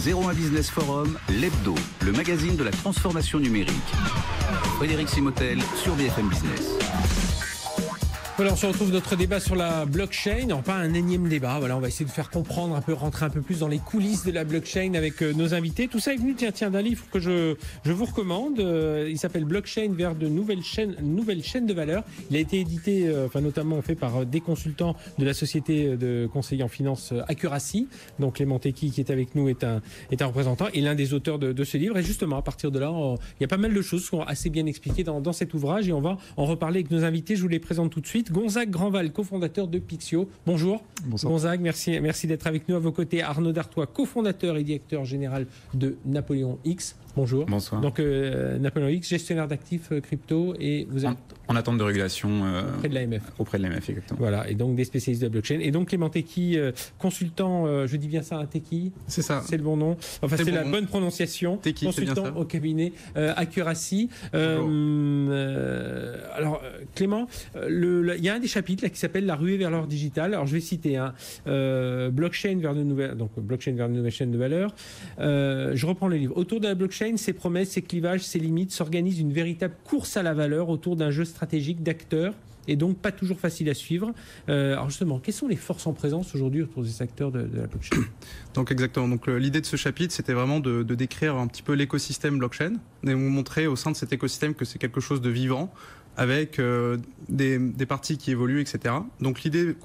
01 Business Forum, l'hebdo, le magazine de la transformation numérique. Frédéric Simotel sur BFM Business. Voilà, on se retrouve notre débat sur la blockchain. Non, pas un énième débat. Voilà, on va essayer de faire comprendre un peu, rentrer un peu plus dans les coulisses de la blockchain avec nos invités. Tout ça est venu, tiens, d'un livre que je vous recommande. Il s'appelle Blockchain vers de nouvelles chaînes de valeur. Il a été édité, notamment fait par des consultants de la société de conseil en finance Accuracy. Donc Clément Tequi, qui est avec nous, est un représentant et l'un des auteurs de ce livre. Et justement, à partir de là, il y a pas mal de choses qui sont assez bien expliquées dans cet ouvrage et on va en reparler avec nos invités. Je vous les présente tout de suite. Gonzague Grandval, cofondateur de Pixio. Bonjour. Bonsoir. Gonzague, merci d'être avec nous. À vos côtés, Arnaud Dartois, cofondateur et directeur général de Napoléon X. Bonjour. Bonsoir. Donc, Napoléon X, gestionnaire d'actifs crypto et vous êtes en attente de régulation auprès de l'AMF. Auprès de l'AMF, exactement. Voilà, et donc des spécialistes de la blockchain. Et donc Clément Tequi, consultant, je dis bien ça, un Tequi. C'est ça. C'est le bon nom. Enfin, c'est la bonne prononciation. Tequi, consultant au cabinet Accuracy. Alors, Clément, il y a un des chapitres là qui s'appelle La ruée vers l'or digital. Alors, je vais citer blockchain vers de nouvelles chaînes de valeur. Je reprends le livre. Autour de la blockchain, ses promesses, ses clivages, ses limites, s'organise une véritable course à la valeur autour d'un jeu stratégique d'acteurs et donc pas toujours facile à suivre. Alors justement, quelles sont les forces en présence aujourd'hui autour des acteurs de la blockchain ? Donc exactement. Donc l'idée de ce chapitre, c'était vraiment de décrire un petit peu l'écosystème blockchain et vous montrer au sein de cet écosystème que c'est quelque chose de vivant avec des parties qui évoluent, etc. Donc l'idée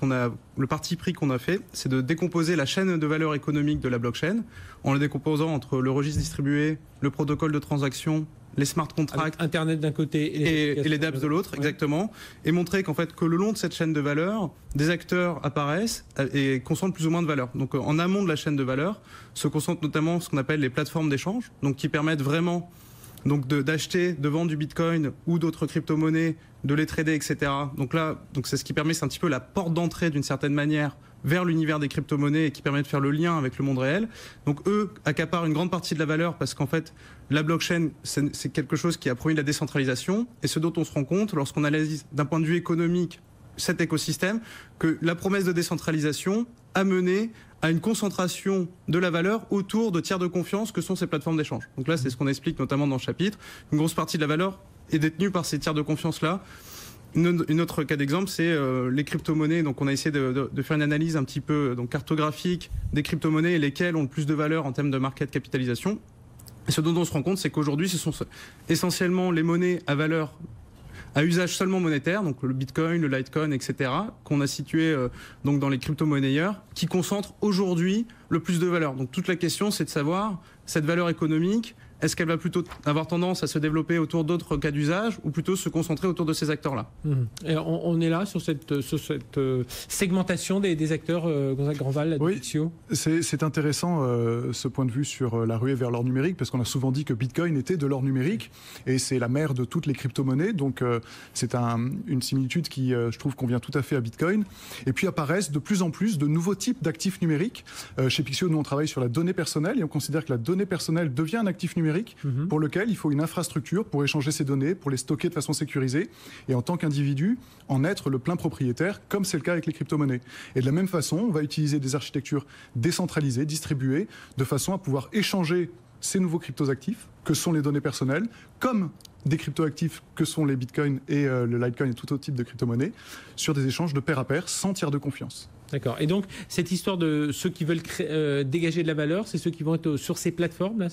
le parti pris qu'on a fait, c'est de décomposer la chaîne de valeur économique de la blockchain en le décomposant entre le registre distribué, le protocole de transaction, les smart contracts, avec Internet d'un côté et les dApps de l'autre, exactement, et montrer qu'en fait que le long de cette chaîne de valeur, des acteurs apparaissent et concentrent plus ou moins de valeur. Donc en amont de la chaîne de valeur, se concentrent notamment ce qu'on appelle les plateformes d'échange, donc qui permettent vraiment d'acheter, de vendre du Bitcoin ou d'autres crypto-monnaies, de les trader, etc. Donc c'est ce qui permet, c'est un petit peu la porte d'entrée d'une certaine manière vers l'univers des crypto-monnaies et qui permet de faire le lien avec le monde réel. Donc eux accaparent une grande partie de la valeur parce qu'en fait, la blockchain, c'est quelque chose qui a promis de la décentralisation et ce dont on se rend compte lorsqu'on analyse d'un point de vue économique cet écosystème, que la promesse de décentralisation a mené à une concentration de la valeur autour de tiers de confiance que sont ces plateformes d'échange. Donc là, c'est ce qu'on explique notamment dans le chapitre. Une grosse partie de la valeur est détenue par ces tiers de confiance-là. Une autre cas d'exemple, c'est les crypto-monnaies. Donc on a essayé de faire une analyse un petit peu cartographique des crypto-monnaies et lesquelles ont le plus de valeur en termes de market capitalisation. Et ce dont on se rend compte, c'est qu'aujourd'hui, ce sont essentiellement les monnaies à valeur à usage seulement monétaire, donc le Bitcoin, le Litecoin, etc., qu'on a situé donc dans les crypto-monnayeurs, qui concentrent aujourd'hui le plus de valeur. Donc toute la question, c'est de savoir, cette valeur économique, est-ce qu'elle va plutôt avoir tendance à se développer autour d'autres cas d'usage ou plutôt se concentrer autour de ces acteurs-là ? Et on est là sur cette segmentation des acteurs, Gonzague Grandval, la Pixio. C'est intéressant ce point de vue sur la ruée vers l'or numérique parce qu'on a souvent dit que Bitcoin était de l'or numérique et c'est la mère de toutes les crypto-monnaies. Donc c'est une similitude qui, je trouve, convient tout à fait à Bitcoin. Et puis apparaissent de plus en plus de nouveaux types d'actifs numériques. Chez Pixio, nous on travaille sur la donnée personnelle et on considère que la donnée personnelle devient un actif numérique pour lequel il faut une infrastructure pour échanger ces données, pour les stocker de façon sécurisée et en tant qu'individu, en être le plein propriétaire, comme c'est le cas avec les crypto-monnaies. Et de la même façon, on va utiliser des architectures décentralisées, distribuées, de façon à pouvoir échanger ces nouveaux crypto-actifs, que sont les données personnelles, comme des crypto-actifs que sont les bitcoins et le litecoin et tout autre type de crypto-monnaies, sur des échanges de pair à pair, sans tiers de confiance. D'accord. Et donc, cette histoire de ceux qui veulent dégager de la valeur, c'est ceux qui vont être sur ces plateformes-là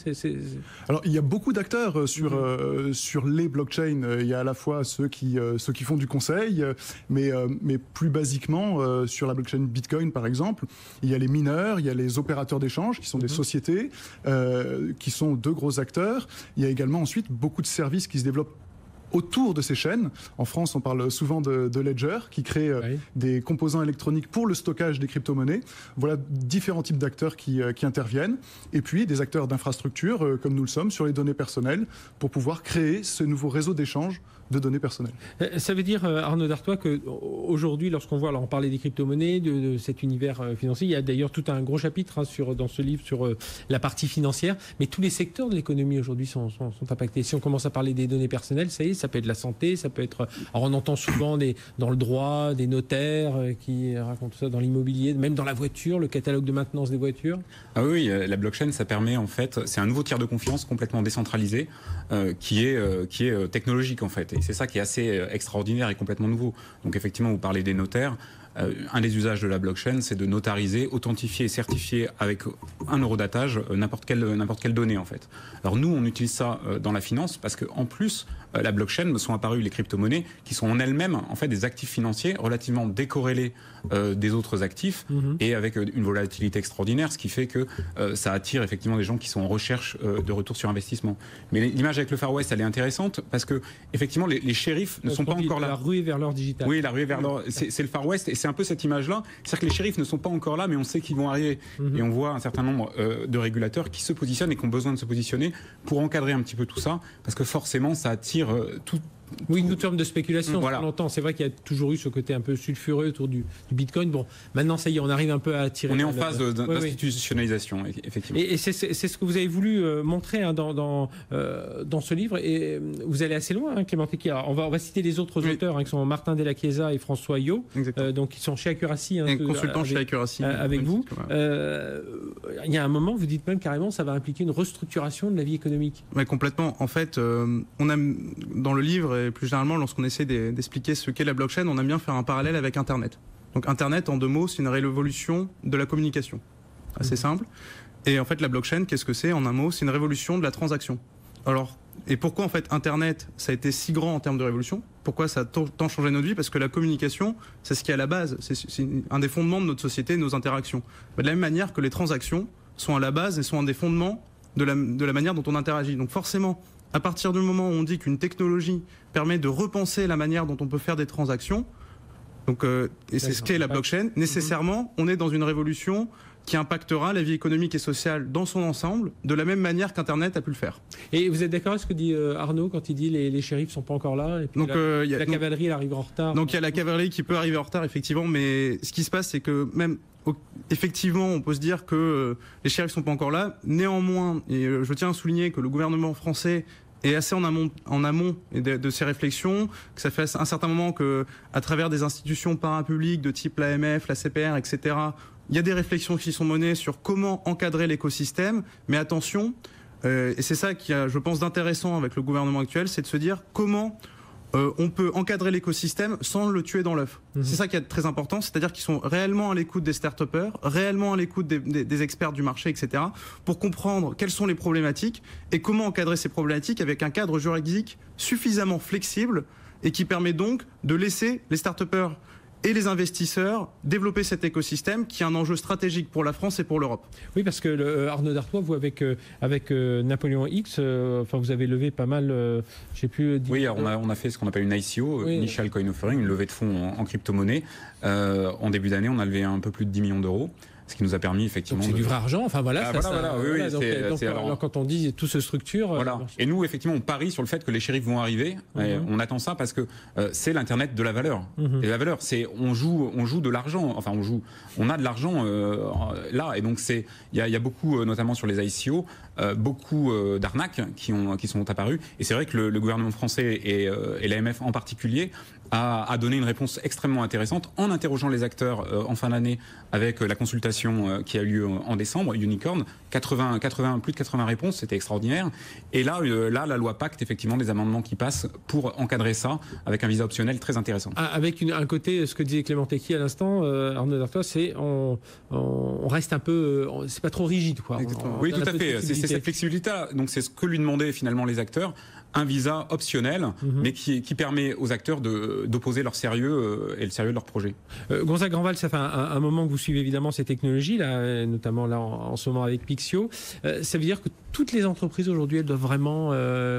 Alors, il y a beaucoup d'acteurs sur les blockchains. Il y a à la fois ceux qui font du conseil, mais plus basiquement, sur la blockchain Bitcoin, par exemple, il y a les mineurs, il y a les opérateurs d'échange, qui sont des sociétés, qui sont deux gros acteurs. Il y a également ensuite beaucoup de services qui se développent autour de ces chaînes. En France, on parle souvent de Ledger, qui crée des composants électroniques pour le stockage des crypto-monnaies. Voilà différents types d'acteurs qui interviennent. Et puis, des acteurs d'infrastructure, comme nous le sommes, sur les données personnelles, pour pouvoir créer ce nouveau réseau d'échange de données personnelles. Ça veut dire, Arnaud Dartois, qu'aujourd'hui, lorsqu'on voit, alors on parlait des crypto-monnaies, de cet univers financier, il y a d'ailleurs tout un gros chapitre dans ce livre sur la partie financière, mais tous les secteurs de l'économie aujourd'hui sont impactés. Si on commence à parler des données personnelles, ça y est, ça peut être la santé, ça peut être... Alors on entend souvent dans le droit, des notaires qui racontent tout ça, dans l'immobilier, même dans la voiture, le catalogue de maintenance des voitures. Ah oui, la blockchain, ça permet en fait, c'est un nouveau tiers de confiance complètement décentralisé qui est technologique en fait. Et c'est ça qui est assez extraordinaire et complètement nouveau. Donc effectivement, vous parlez des notaires. Un des usages de la blockchain, c'est de notariser, authentifier et certifier avec un eurodatage n'importe quelle donnée en fait. Alors nous, on utilise ça dans la finance parce que en plus, la blockchain me sont apparues les crypto-monnaies qui sont en elles-mêmes en fait des actifs financiers relativement décorrélés des autres actifs et avec une volatilité extraordinaire, ce qui fait que ça attire effectivement des gens qui sont en recherche de retour sur investissement. Mais l'image avec le Far West, elle est intéressante parce que effectivement les shérifs ne sont pas encore là. La ruée vers l'or digital. Oui, la ruée vers l'or, c'est le Far West et c'est un peu cette image-là. C'est-à-dire que les shérifs ne sont pas encore là, mais on sait qu'ils vont arriver. Et on voit un certain nombre de régulateurs qui se positionnent et qui ont besoin de se positionner pour encadrer un petit peu tout ça, parce que forcément, ça attire tout. Oui, une forme de spéculation, voilà. On l'entend. C'est vrai qu'il y a toujours eu ce côté un peu sulfureux autour du Bitcoin. Bon, maintenant, ça y est, on arrive un peu à attirer... On est en phase d'institutionnalisation, effectivement. Et c'est ce que vous avez voulu montrer dans ce livre. Et vous allez assez loin, Clément Techie. On va citer les autres auteurs, qui sont Martin Della Chiesa et François Yot, donc ils sont chez Accuracy. Consultant chez Accuracy. Avec vous. Il y a un moment, vous dites même carrément, ça va impliquer une restructuration de la vie économique. Oui, complètement. En fait, on a, dans le livre, et plus généralement lorsqu'on essaie d'expliquer ce qu'est la blockchain, on aime bien faire un parallèle avec Internet. Donc Internet, en 2 mots, c'est une révolution de la communication. Assez simple. Et en fait, la blockchain, qu'est-ce que c'est? En un mot, c'est une révolution de la transaction. Alors, et pourquoi en fait Internet, ça a été si grand en termes de révolution? Pourquoi ça a tant changé notre vie? Parce que la communication, c'est ce qui est à la base, c'est un des fondements de notre société, de nos interactions. De la même manière que les transactions sont à la base et sont un des fondements de la manière dont on interagit. Donc forcément, à partir du moment où on dit qu'une technologie permet de repenser la manière dont on peut faire des transactions, donc, et c'est ce qu'est la blockchain, nécessairement, on est dans une révolution qui impactera la vie économique et sociale dans son ensemble, de la même manière qu'Internet a pu le faire. Et vous êtes d'accord avec ce que dit Arnaud quand il dit les shérifs ne sont pas encore là et puis donc, la cavalerie elle arrive en retard? Donc il y a la cavalerie qui peut arriver en retard, effectivement, mais ce qui se passe, c'est que même... Effectivement, on peut se dire que les shérifs ne sont pas encore là. Néanmoins, et je tiens à souligner que le gouvernement français est assez en amont de ces réflexions, que ça fait un certain moment qu'à travers des institutions parapubliques de type l'AMF, la CPR, etc., il y a des réflexions qui sont menées sur comment encadrer l'écosystème. Mais attention, et c'est ça qui a, je pense, d'intéressant avec le gouvernement actuel, c'est de se dire comment... on peut encadrer l'écosystème sans le tuer dans l'œuf. C'est ça qui est très important, c'est-à-dire qu'ils sont réellement à l'écoute des start-upers, réellement à l'écoute des experts du marché, etc., pour comprendre quelles sont les problématiques et comment encadrer ces problématiques avec un cadre juridique suffisamment flexible et qui permet donc de laisser les start-upers et les investisseurs développer cet écosystème qui est un enjeu stratégique pour la France et pour l'Europe. Oui, parce que Arnaud Dartois, vous avec Napoléon X, vous avez levé pas mal, je sais plus... Oui, alors on a fait ce qu'on appelle une ICO, Initial Coin Offering, une levée de fonds en crypto-monnaie. En début d'année, on a levé un peu plus de 10 millions d'euros. Ce qui nous a permis effectivement... Donc c'est du vrai argent, enfin voilà. Alors, quand on dit tout se structure... Voilà. Et nous, effectivement, on parie sur le fait que les shérifs vont arriver. On attend ça parce que c'est l'Internet de la valeur. Et la valeur, c'est on joue de l'argent. Enfin, on a de l'argent là. Et donc, il y a beaucoup, notamment sur les ICO, beaucoup d'arnaques qui sont apparues. Et c'est vrai que le gouvernement français et l'AMF en particulier a donné une réponse extrêmement intéressante en interrogeant les acteurs en fin d'année avec la consultation qui a eu lieu en décembre, Unicorn, plus de 80 réponses, c'était extraordinaire. Et là, la loi Pacte, effectivement, des amendements qui passent pour encadrer ça avec un visa optionnel très intéressant. Avec un côté, ce que disait Clément Techie à l'instant, Arnaud Dartois, c'est on reste un peu, c'est pas trop rigide, quoi. Oui, tout à fait. C'est cette flexibilité. Donc c'est ce que lui demandaient finalement les acteurs. Un visa optionnel, mais qui permet aux acteurs d'opposer leur sérieux et le sérieux de leur projet. Gonzague Grandval, ça fait un moment que vous suivez évidemment ces technologies, là, notamment là en ce moment avec Pixio. Ça veut dire que toutes les entreprises aujourd'hui, elles doivent vraiment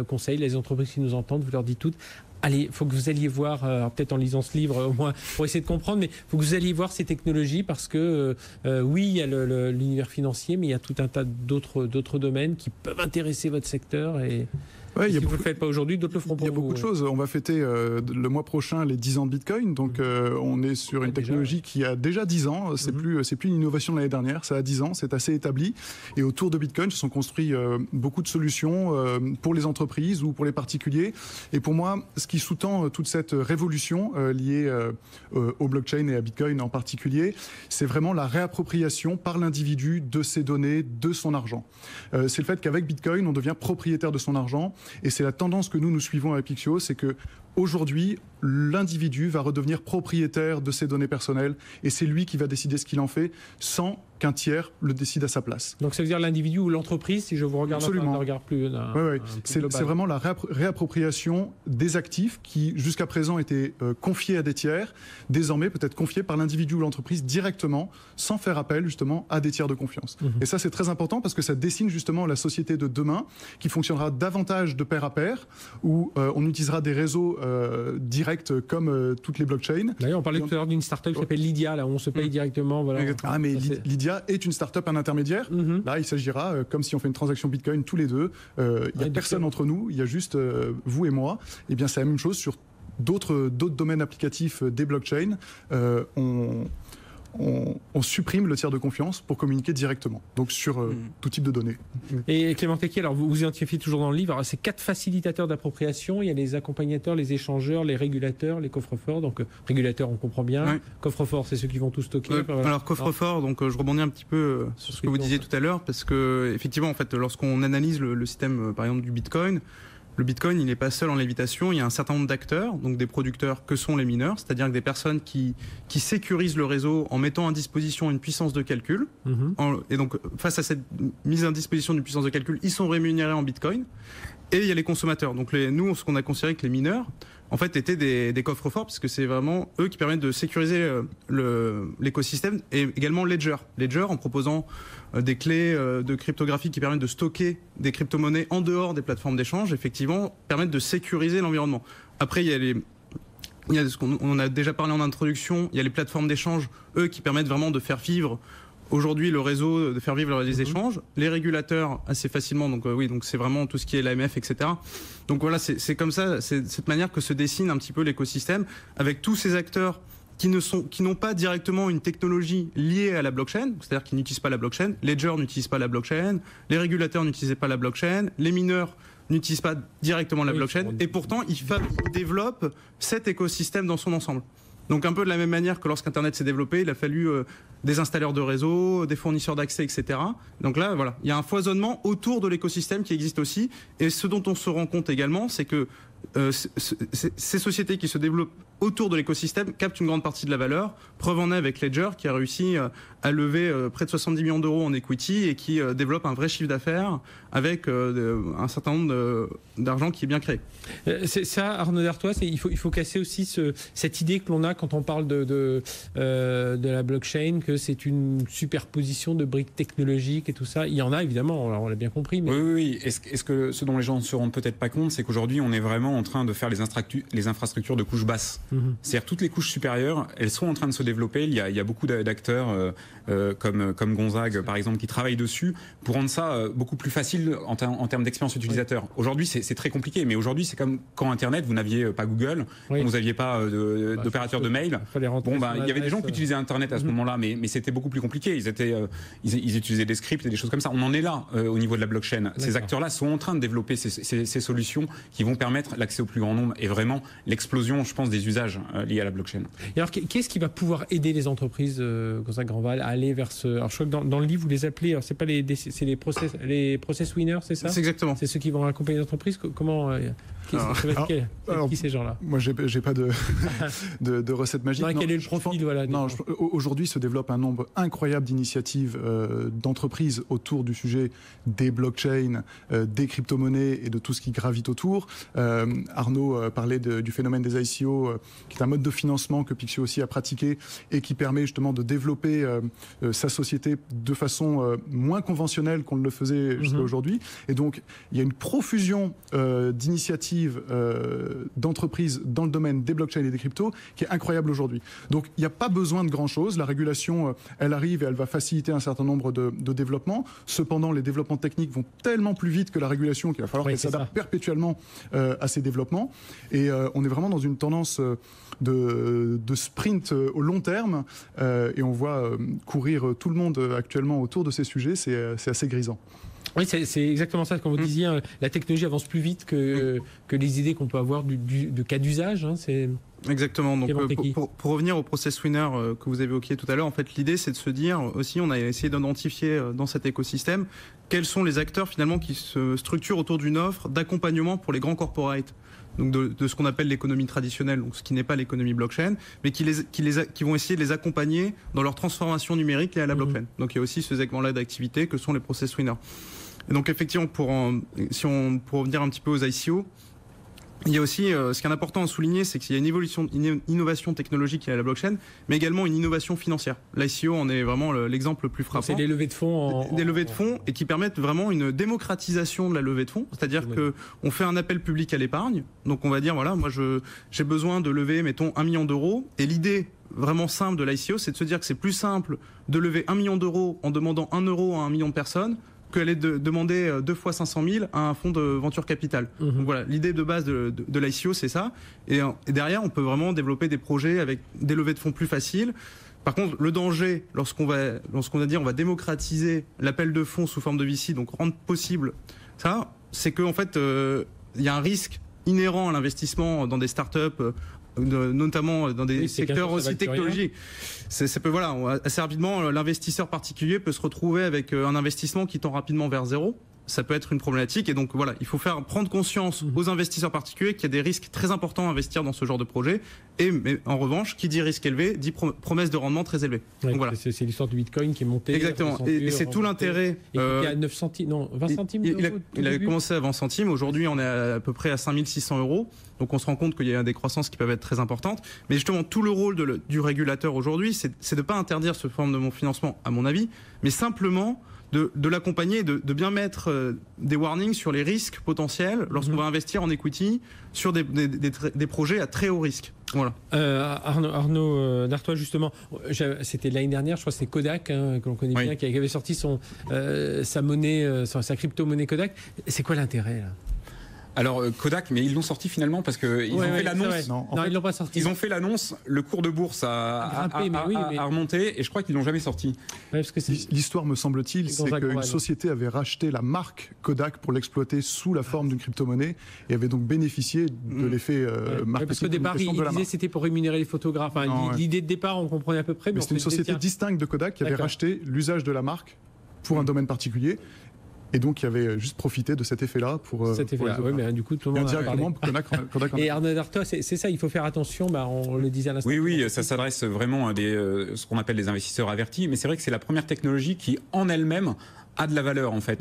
conseiller, les entreprises qui nous entendent, vous leur dites toutes, allez, il faut que vous alliez voir, peut-être en lisant ce livre au moins, pour essayer de comprendre, mais il faut que vous alliez voir ces technologies parce que, oui, il y a l'univers financier, mais il y a tout un tas d'autres domaines qui peuvent intéresser votre secteur et... Ouais, si vous ne le faites pas aujourd'hui, d'autres le feront pour vous. Il y a beaucoup de choses. On va fêter le mois prochain les 10 ans de Bitcoin. Donc, on est sur une technologie qui a déjà 10 ans. C'est plus une innovation de l'année dernière. Ça a 10 ans. C'est assez établi. Et autour de Bitcoin, se sont construits beaucoup de solutions pour les entreprises ou pour les particuliers. Et pour moi, ce qui sous-tend toute cette révolution liée au blockchain et à Bitcoin en particulier, c'est vraiment la réappropriation par l'individu de ses données, de son argent. C'est le fait qu'avec Bitcoin, on devient propriétaire de son argent. Et c'est la tendance que nous suivons à Epixio, c'est que aujourd'hui, l'individu va redevenir propriétaire de ses données personnelles et c'est lui qui va décider ce qu'il en fait sans qu'un tiers le décide à sa place. Donc ça veut dire l'individu ou l'entreprise, si je vous regarde un regard plus c'est vraiment la réappropriation des actifs qui jusqu'à présent étaient confiés à des tiers, désormais peut être confiés par l'individu ou l'entreprise directement, sans faire appel justement à des tiers de confiance. Et ça c'est très important parce que ça dessine justement la société de demain qui fonctionnera davantage de pair à pair, où on utilisera des réseaux directs comme toutes les blockchains. D'ailleurs on parlait tout à l'heure d'une startup qui s'appelle Lydia, là où on se paye directement. Voilà. Ah mais Lydia est une startup, un intermédiaire. Là il s'agira, comme si on fait une transaction Bitcoin tous les deux, il n'y a personne entre nous, il y a juste vous et moi. Et bien c'est la même chose sur d'autres domaines applicatifs des blockchains. On supprime le tiers de confiance pour communiquer directement, donc sur tout type de données. Et Clément Tequier, alors vous identifiez toujours dans le livre, c'est 4 facilitateurs d'appropriation, il y a les accompagnateurs, les échangeurs, les régulateurs, les coffres-forts, donc régulateurs on comprend bien, coffres-forts c'est ceux qui vont tout stocker. Alors coffre-fort, donc je rebondis un petit peu sur ce que vous disiez tout à l'heure, parce que effectivement en fait lorsqu'on analyse le système par exemple du Bitcoin, le Bitcoin, il n'est pas seul en lévitation, il y a un certain nombre d'acteurs, donc des producteurs que sont les mineurs, c'est-à-dire que des personnes qui sécurisent le réseau en mettant à disposition une puissance de calcul. Et donc, face à cette mise à disposition d'une puissance de calcul, ils sont rémunérés en Bitcoin. Et il y a les consommateurs. Donc nous, ce qu'on a considéré que les mineurs, en fait, étaient des coffres forts, parce que c'est vraiment eux qui permettent de sécuriser l'écosystème, et également Ledger. Ledger, en proposant des clés de cryptographie qui permettent de stocker des crypto-monnaies en dehors des plateformes d'échange, effectivement, permettent de sécuriser l'environnement. Après, il y a ce qu'on a déjà parlé en introduction, il y a les plateformes d'échange, eux, qui permettent vraiment de faire vivre aujourd'hui le réseau, de faire vivre les échanges, les régulateurs assez facilement, donc donc c'est vraiment tout ce qui est l'AMF, etc. Donc voilà, c'est comme ça, c'est cette manière que se dessine un petit peu l'écosystème, avec tous ces acteurs qui n'ont pas directement une technologie liée à la blockchain, c'est-à-dire qu'ils n'utilisent pas la blockchain, Ledger n'utilise pas la blockchain, les régulateurs n'utilisaient pas la blockchain, les mineurs n'utilisent pas directement la blockchain, et pourtant ils développent cet écosystème dans son ensemble. Donc un peu de la même manière que lorsqu'Internet s'est développé, il a fallu des installeurs de réseau, des fournisseurs d'accès, etc. Donc là, voilà, il y a un foisonnement autour de l'écosystème qui existe aussi. Et ce dont on se rend compte également, c'est que ces sociétés qui se développent autour de l'écosystème captent une grande partie de la valeur. Preuve en est avec Ledger qui a réussi à lever près de 70 millions d'euros en equity et qui développe un vrai chiffre d'affaires avec un certain nombre d'argent qui est bien créé. C'est ça, Arnaud Dartois, il faut casser aussi cette idée que l'on a quand on parle de la blockchain, que c'est une superposition de briques technologiques et tout ça. Il y en a évidemment, on l'a bien compris. Mais... Oui. Est-ce que ce dont les gens ne se rendent peut-être pas compte, c'est qu'aujourd'hui on est vraiment en train de faire les infrastructures de couches basses. C'est-à-dire toutes les couches supérieures, elles sont en train de se développer. Il y a beaucoup d'acteurs comme Gonzague, par exemple, qui travaillent dessus pour rendre ça beaucoup plus facile en termes d'expérience utilisateur. Aujourd'hui, c'est très compliqué, mais aujourd'hui, c'est comme quand Internet, vous n'aviez pas Google, vous n'aviez pas d'opérateur de mail. Il y avait des gens qui utilisaient Internet à ce moment-là, mais c'était beaucoup plus compliqué. Ils utilisaient des scripts et des choses comme ça. On en est là au niveau de la blockchain. Ces acteurs-là sont en train de développer ces solutions qui vont permettre l'accès au plus grand nombre et vraiment l'explosion, je pense, des usages liés à la blockchain. Et alors, qu'est-ce qui va pouvoir aider les entreprises, Gonzague Grandval, à aller vers ce... Alors, je crois que dans le livre, vous les appelez, alors, c'est pas c'est les process winners, c'est ça ? C'est exactement. C'est ceux qui vont accompagner les entreprises. Comment... Qui ces gens-là ? Moi, j'ai pas de recette magique. Non, quel est le profil aujourd'hui se développe un nombre incroyable d'initiatives d'entreprises autour du sujet des blockchains, des crypto-monnaies et de tout ce qui gravite autour. Arnaud parlait du phénomène des ICO, qui est un mode de financement que Pixio aussi a pratiqué et qui permet justement de développer sa société de façon moins conventionnelle qu'on ne le faisait jusqu'à aujourd'hui. Et donc, il y a une profusion d'initiatives d'entreprises dans le domaine des blockchains et des cryptos qui est incroyable aujourd'hui. Donc, il n'y a pas besoin de grand-chose. La régulation, elle arrive et elle va faciliter un certain nombre de développements. Cependant, les développements techniques vont tellement plus vite que la régulation qu'il va falloir qu'elle s'adapte perpétuellement à ces développements. Et on est vraiment dans une tendance de sprint au long terme. Et on voit courir tout le monde actuellement autour de ces sujets. C'est assez grisant. Oui, c'est exactement ça. Comme vous disiez, la technologie avance plus vite que les idées qu'on peut avoir de cas d'usage. C'est... Exactement. Donc, pour revenir au process winner que vous évoquiez tout à l'heure, en fait, l'idée, c'est de se dire aussi, on a essayé d'identifier dans cet écosystème quels sont les acteurs finalement qui se structurent autour d'une offre d'accompagnement pour les grands corporates. Donc de ce qu'on appelle l'économie traditionnelle, donc ce qui n'est pas l'économie blockchain, mais qui vont essayer de les accompagner dans leur transformation numérique liée à la blockchain. Donc il y a aussi ce segment-là d'activité que sont les process winners. Et donc effectivement, pour revenir un petit peu aux ICO, il y a aussi, ce qui est important à souligner, c'est qu'il y a une innovation technologique liée à la blockchain, mais également une innovation financière. L'ICO en est vraiment l'exemple le plus frappant. C'est des levées de fonds. Des levées de fonds et qui permettent vraiment une démocratisation de la levée de fonds. C'est-à-dire qu'on fait un appel public à l'épargne. Donc on va dire, voilà, moi j'ai besoin de lever, mettons, 1 million d'euros. Et l'idée vraiment simple de l'ICO, c'est de se dire que c'est plus simple de lever 1 million d'euros en demandant 1 euro à 1 million de personnes qu'elle est de demander 2 fois 500 000 à un fonds de venture capital. Donc voilà, l'idée de base de l'ICO, c'est ça. Et derrière, on peut vraiment développer des projets avec des levées de fonds plus faciles. Par contre, le danger, lorsqu'on va dire on va démocratiser l'appel de fonds sous forme de VC, donc rendre possible ça, c'est qu'en fait, il y a un risque inhérent à l'investissement dans des startups, notamment dans des secteurs aussi technologiques. Ça peut, voilà, assez rapidement, l'investisseur particulier peut se retrouver avec un investissement qui tend rapidement vers zéro. Ça peut être une problématique et donc voilà, il faut prendre conscience aux investisseurs particuliers qu'il y a des risques très importants à investir dans ce genre de projet. Mais en revanche, qui dit risque élevé dit promesse de rendement très élevée. Ouais, donc voilà. C'est l'histoire du Bitcoin qui est monté. Exactement. Et c'est tout l'intérêt. Et qui était à 9 centimes, non, 20 centimes. Il a commencé à 20 centimes. Aujourd'hui, on est à peu près à 5600 euros. Donc on se rend compte qu'il y a des croissances qui peuvent être très importantes. Mais justement, tout le rôle du régulateur aujourd'hui, c'est de ne pas interdire ce forme de financement, à mon avis, mais simplement de l'accompagner, de bien mettre des warnings sur les risques potentiels lorsqu'on va investir en equity sur des projets à très haut risque. Voilà. Arnaud Dartois, justement, c'était l'année dernière, je crois que c'était Kodak, que l'on connaît bien, qui avait sorti sa monnaie, sa crypto-monnaie Kodak. C'est quoi l'intérêt là ? Alors Kodak, mais ils l'ont sorti finalement parce qu'ils ont fait l'annonce. Non, ils l'ont pas sorti. Ils ont fait l'annonce, le cours de bourse a remonté et je crois qu'ils l'ont jamais sorti. Ouais, parce que l'histoire, me semble-t-il, c'est qu'une société avait racheté la marque Kodak pour l'exploiter sous la forme d'une crypto-monnaie et avait donc bénéficié de l'effet marketing. Parce qu'au départ, il disait que c'était pour rémunérer les photographes. L'idée de départ, on comprenait à peu près. Mais c'était une société distincte de Kodak qui avait racheté l'usage de la marque pour un domaine particulier. Et donc, il avait juste profité de cet effet-là pour... Cet effet-là, oui, mais du coup, tout le monde directement Kodak. Et Arnaud Dartois, c'est ça, il faut faire attention, on le disait à l'instant. Oui, ça s'adresse vraiment à ce qu'on appelle des investisseurs avertis, mais c'est vrai que c'est la première technologie qui, en elle-même, a de la valeur, en fait.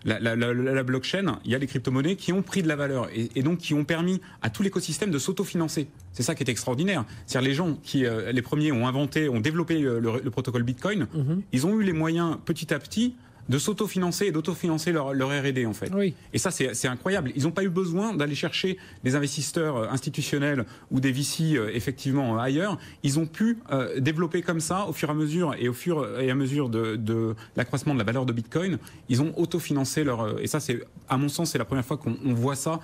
La blockchain, il y a les crypto-monnaies qui ont pris de la valeur et donc qui ont permis à tout l'écosystème de s'autofinancer. C'est ça qui est extraordinaire. C'est-à-dire les gens qui, les premiers, ont développé le protocole Bitcoin, ils ont eu les moyens, petit à petit, de s'autofinancer et d'autofinancer leur R&D en fait. Oui. Et ça c'est incroyable. Ils n'ont pas eu besoin d'aller chercher des investisseurs institutionnels ou des VC effectivement ailleurs. Ils ont pu développer comme ça au fur et à mesure de l'accroissement de la valeur de Bitcoin. Ils ont autofinancé et ça c'est, à mon sens, c'est la première fois qu'on voit ça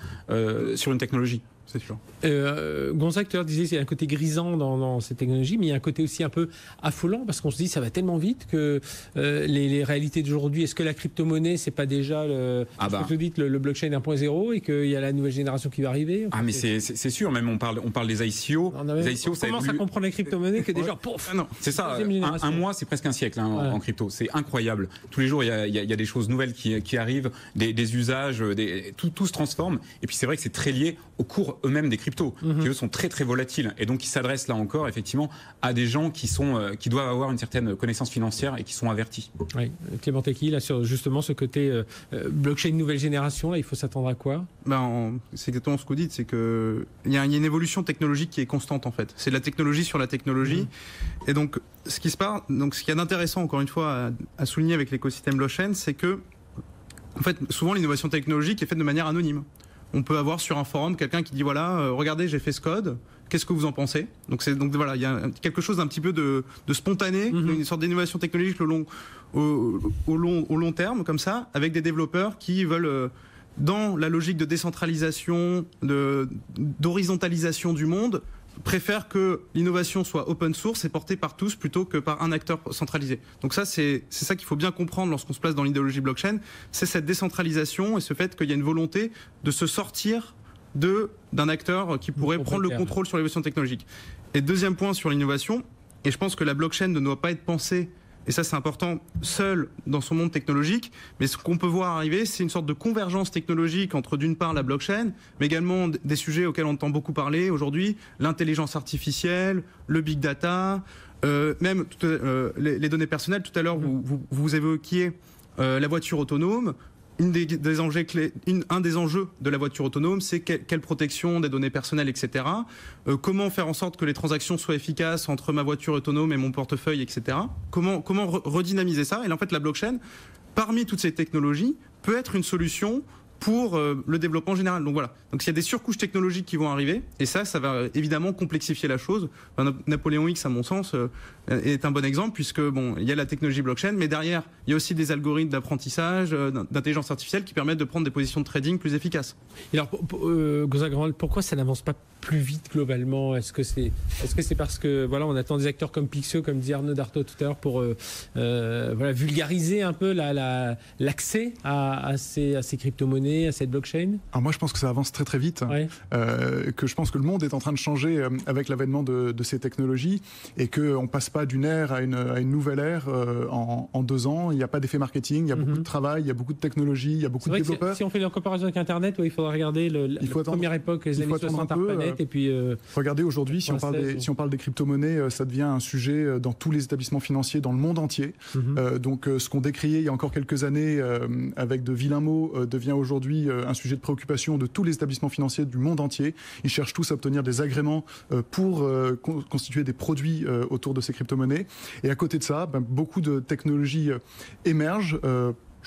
sur une technologie. C'est sûr. Gonzague tout à l'heure disait qu'il y a un côté grisant dans cette technologie, mais il y a un côté aussi un peu affolant parce qu'on se dit ça va tellement vite que les réalités d'aujourd'hui, est-ce que la crypto-monnaie c'est pas déjà le blockchain 1.0 et qu'il y a la nouvelle génération qui va arriver? Mais c'est sûr, même on parle des ICO. On commence à comprendre la crypto-monnaie que déjà, pouf, non, c'est ça, un mois c'est presque un siècle en crypto, c'est incroyable. Tous les jours il y a des choses nouvelles qui arrivent, des usages, tout se transforme et puis c'est vrai que c'est très lié au cours offrent eux-mêmes des cryptos, qui eux sont très très volatiles, et donc qui s'adressent là encore effectivement à des gens qui doivent avoir une certaine connaissance financière et qui sont avertis. Oui. Clément Techie, là sur justement ce côté blockchain nouvelle génération, là il faut s'attendre à quoi? C'est exactement ce que vous dites, c'est que il y a une évolution technologique qui est constante en fait. C'est de la technologie sur la technologie, et donc ce qu'il y a d'intéressant encore une fois à souligner avec l'écosystème blockchain, c'est que en fait souvent l'innovation technologique est faite de manière anonyme. On peut avoir sur un forum quelqu'un qui dit voilà, regardez, j'ai fait ce code, qu'est-ce que vous en pensez? Donc voilà, il y a quelque chose d'un petit peu de spontané, une sorte d'innovation technologique au long terme comme ça, avec des développeurs qui veulent dans la logique de décentralisation, d'horizontalisation du monde, préfèrent que l'innovation soit open source et portée par tous plutôt que par un acteur centralisé. Donc ça, c'est ça qu'il faut bien comprendre lorsqu'on se place dans l'idéologie blockchain, c'est cette décentralisation et ce fait qu'il y a une volonté de se sortir d'un acteur qui pourrait prendre le contrôle sur l'innovation technologique. Et deuxième point sur l'innovation, et je pense que la blockchain ne doit pas être pensée, et ça c'est important, seul dans son monde technologique, mais ce qu'on peut voir arriver, c'est une sorte de convergence technologique entre d'une part la blockchain, mais également des sujets auxquels on entend beaucoup parler aujourd'hui, l'intelligence artificielle, le big data, même les données personnelles. Tout à l'heure, vous évoquiez la voiture autonome. Un des enjeux de la voiture autonome, c'est quelle protection des données personnelles, etc. Comment faire en sorte que les transactions soient efficaces entre ma voiture autonome et mon portefeuille, etc. Comment redynamiser ça? Et en fait, la blockchain, parmi toutes ces technologies, peut être une solution pour le développement général. Donc voilà. Donc il y a des surcouches technologiques qui vont arriver, et ça va évidemment complexifier la chose. Napoléon X, à mon sens, est un bon exemple, puisque il y a la technologie blockchain, mais derrière, il y a aussi des algorithmes d'apprentissage, d'intelligence artificielle qui permettent de prendre des positions de trading plus efficaces. Et alors, Gonzague Grandval, pourquoi ça n'avance pas plus vite globalement? Est-ce que c'est parce que voilà, on attend des acteurs comme Pixio, comme dit Arnaud Darto tout à l'heure, pour vulgariser un peu l'accès à ces crypto-monnaies, à cette blockchain? Alors moi, je pense que ça avance très très vite, que je pense que le monde est en train de changer avec l'avènement de ces technologies, et qu'on passe pas d'une ère à une nouvelle ère en 2 ans. Il n'y a pas d'effet marketing, il y a beaucoup de travail, il y a beaucoup de technologies, il y a beaucoup de développeurs. Si on fait la comparaison avec Internet, il faudra regarder la première époque, les années 60 Internet, et puis... Regardez aujourd'hui, si on parle des crypto-monnaies, ça devient un sujet dans tous les établissements financiers dans le monde entier. Donc ce qu'on décriait il y a encore quelques années avec de vilains mots devient aujourd'hui un sujet de préoccupation de tous les établissements financiers du monde entier. Ils cherchent tous à obtenir des agréments pour constituer des produits autour de ces crypto-monnaies. Et à côté de ça, beaucoup de technologies émergent.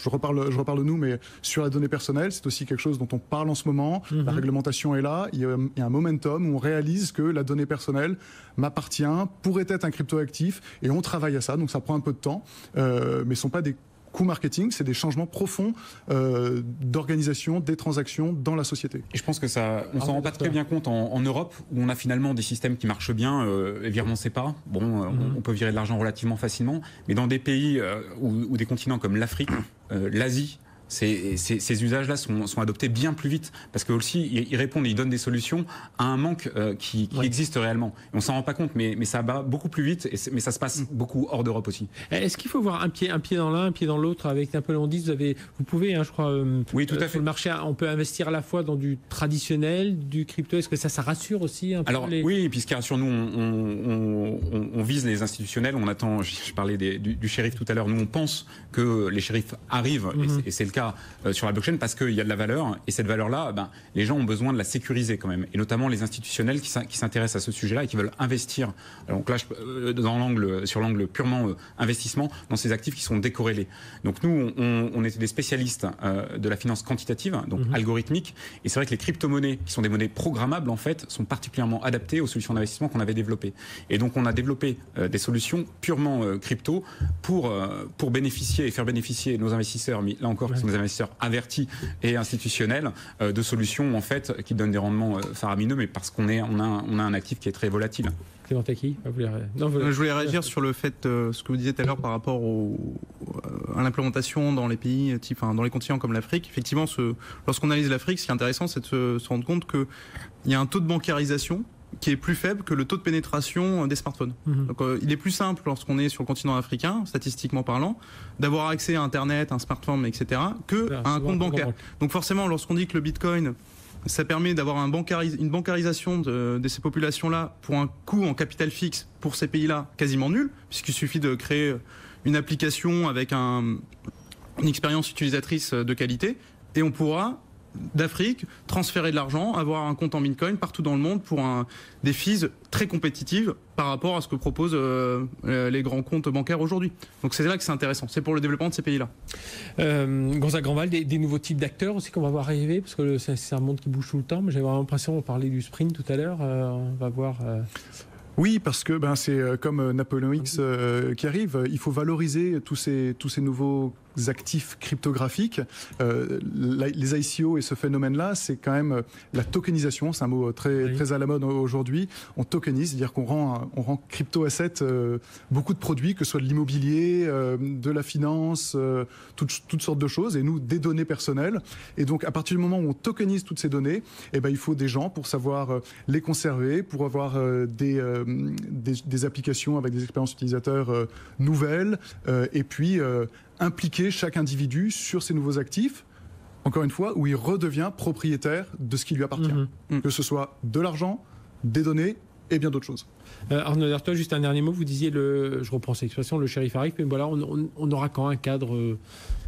Je reparle de nous, mais sur la donnée personnelle, c'est aussi quelque chose dont on parle en ce moment. La réglementation est là. Il y a un momentum où on réalise que la donnée personnelle m'appartient, pourrait être un cryptoactif, et on travaille à ça. Donc ça prend un peu de temps, mais ce ne sont pas des coûts marketing, c'est des changements profonds d'organisation des transactions dans la société. Et je pense que on s'en rend pas très bien compte en Europe, où on a finalement des systèmes qui marchent bien, les virements SEPA. On peut virer de l'argent relativement facilement, mais dans des pays ou des continents comme l'Afrique, l'Asie, ces usages-là sont adoptés bien plus vite, parce que aussi ils répondent, ils donnent des solutions à un manque qui existe réellement. Et on s'en rend pas compte, mais ça va beaucoup plus vite, mais ça se passe beaucoup hors d'Europe aussi. Est-ce qu'il faut voir un pied dans l'un, un pied dans l'autre? Avec Napoléon X, vous pouvez, je crois, oui, tout à fait. Sur le marché, on peut investir à la fois dans du traditionnel, du crypto. Est-ce que ça rassure aussi un peu? Alors oui, puisque sur nous, on vise les institutionnels. On attend. Je parlais du shérif tout à l'heure. Nous, on pense que les shérifs arrivent, et c'est le cas sur la blockchain, parce qu'il y a de la valeur, et cette valeur-là, les gens ont besoin de la sécuriser quand même, et notamment les institutionnels qui s'intéressent à ce sujet-là et qui veulent investir. Donc là, sur l'angle purement investissement, dans ces actifs qui sont décorrélés. Donc nous, on était des spécialistes de la finance quantitative, donc algorithmique, et c'est vrai que les crypto-monnaies, qui sont des monnaies programmables en fait, sont particulièrement adaptées aux solutions d'investissement qu'on avait développées. Et donc on a développé des solutions purement crypto pour bénéficier et faire bénéficier nos investisseurs, mais là encore, des investisseurs avertis et institutionnels, de solutions en fait qui donnent des rendements faramineux, mais parce qu'on a un actif qui est très volatile. Clément Techie, je voulais réagir sur le fait, ce que vous disiez tout à l'heure par rapport à l'implémentation dans les pays, dans les continents comme l'Afrique. Effectivement, lorsqu'on analyse l'Afrique, ce qui est intéressant, c'est de se rendre compte qu'il y a un taux de bancarisation qui est plus faible que le taux de pénétration des smartphones. Donc, il est plus simple lorsqu'on est sur le continent africain, statistiquement parlant, d'avoir accès à Internet, un smartphone, etc., qu'à un compte bancaire. Donc forcément, lorsqu'on dit que le Bitcoin ça permet d'avoir une bancarisation de ces populations-là pour un coût en capital fixe pour ces pays-là quasiment nul, puisqu'il suffit de créer une application avec une expérience utilisatrice de qualité, et on pourra d'Afrique, transférer de l'argent, avoir un compte en Bitcoin partout dans le monde pour des fees très compétitives par rapport à ce que proposent les grands comptes bancaires aujourd'hui. Donc c'est là que c'est intéressant, c'est pour le développement de ces pays-là. Gonzague Grandval, des nouveaux types d'acteurs aussi qu'on va voir arriver, parce que c'est un monde qui bouge tout le temps, mais j'avais l'impression, on parlait du sprint tout à l'heure, on va voir... Oui, parce que c'est comme Napoléon X qui arrive. Il faut valoriser tous ces nouveaux actifs cryptographiques. Les ICO et ce phénomène-là, c'est quand même la tokenisation. C'est un mot très à la mode aujourd'hui. On tokenise, c'est-à-dire qu'on rend crypto-asset beaucoup de produits, que ce soit de l'immobilier, de la finance, toutes sortes de choses, et nous, des données personnelles. Et donc, à partir du moment où on tokenise toutes ces données, il faut des gens pour savoir les conserver, pour avoir des applications avec des expériences utilisateurs nouvelles, et puis impliquer chaque individu sur ces nouveaux actifs, encore une fois, où il redevient propriétaire de ce qui lui appartient. Que ce soit de l'argent, des données et bien d'autres choses. Arnaud Dartois, juste un dernier mot, vous disiez, je reprends cette expression, le shérif arrive, mais voilà, on aura quand un cadre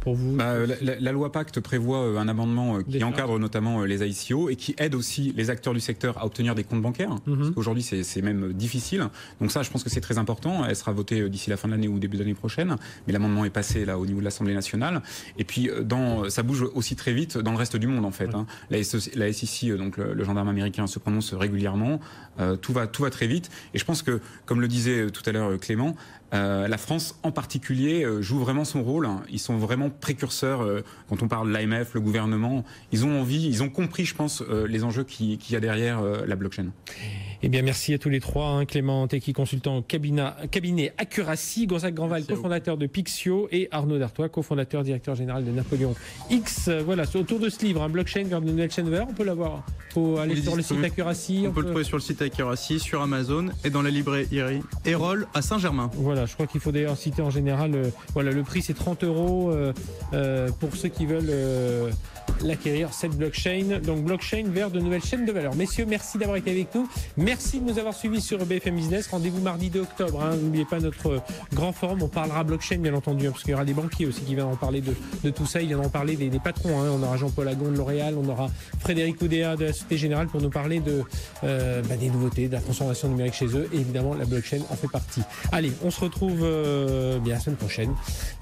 pour vous la loi Pacte prévoit un amendement qui encadre notamment les ICO et qui aide aussi les acteurs du secteur à obtenir des comptes bancaires, parce qu'aujourd'hui c'est même difficile. Donc ça, je pense que c'est très important. Elle sera votée d'ici la fin de l'année ou début d'année prochaine, mais l'amendement est passé là au niveau de l'Assemblée nationale. Et puis ça bouge aussi très vite dans le reste du monde en fait. La SEC, donc le gendarme américain, se prononce régulièrement. Tout va très vite. Et je pense que, comme le disait tout à l'heure Clément, la France en particulier joue vraiment son rôle. Ils sont vraiment précurseurs quand on parle de l'AMF, le gouvernement. Ils ont compris, je pense, les enjeux qu'il y a derrière la blockchain. Eh bien, merci à tous les trois. Clément Tecchi, consultant au cabinet Accuracy, Gonzague Grandval, cofondateur de Pixio, et Arnaud Dartois, cofondateur, directeur général de Napoléon X. Voilà, autour de ce livre, Blockchain vers de nouvelles chaînes de valeur, on peut l'avoir. Il faut aller sur le site Accuracy. On peut le trouver sur le site Accuracy, sur Amazon et dans la librairie Erol à Saint-Germain. Voilà, je crois qu'il faut d'ailleurs citer en général, le prix c'est 30 € pour ceux qui veulent l'acquérir, cette blockchain. Donc blockchain vers de nouvelles chaînes de valeur. Messieurs, merci d'avoir été avec nous. Merci de nous avoir suivis sur BFM Business. Rendez-vous mardi 2 octobre. N'oubliez pas notre grand forum. On parlera blockchain, bien entendu, parce qu'il y aura des banquiers aussi qui viendront parler de tout ça. Ils viendront parler des patrons. On aura Jean-Paul Agon de L'Oréal, on aura Frédéric Oudéa de la Société Générale pour nous parler des nouveautés, de la transformation numérique chez eux. Et évidemment, la blockchain en fait partie. Allez, on se retrouve bien la semaine prochaine.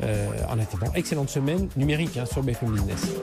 En attendant, excellente semaine numérique sur BFM Business.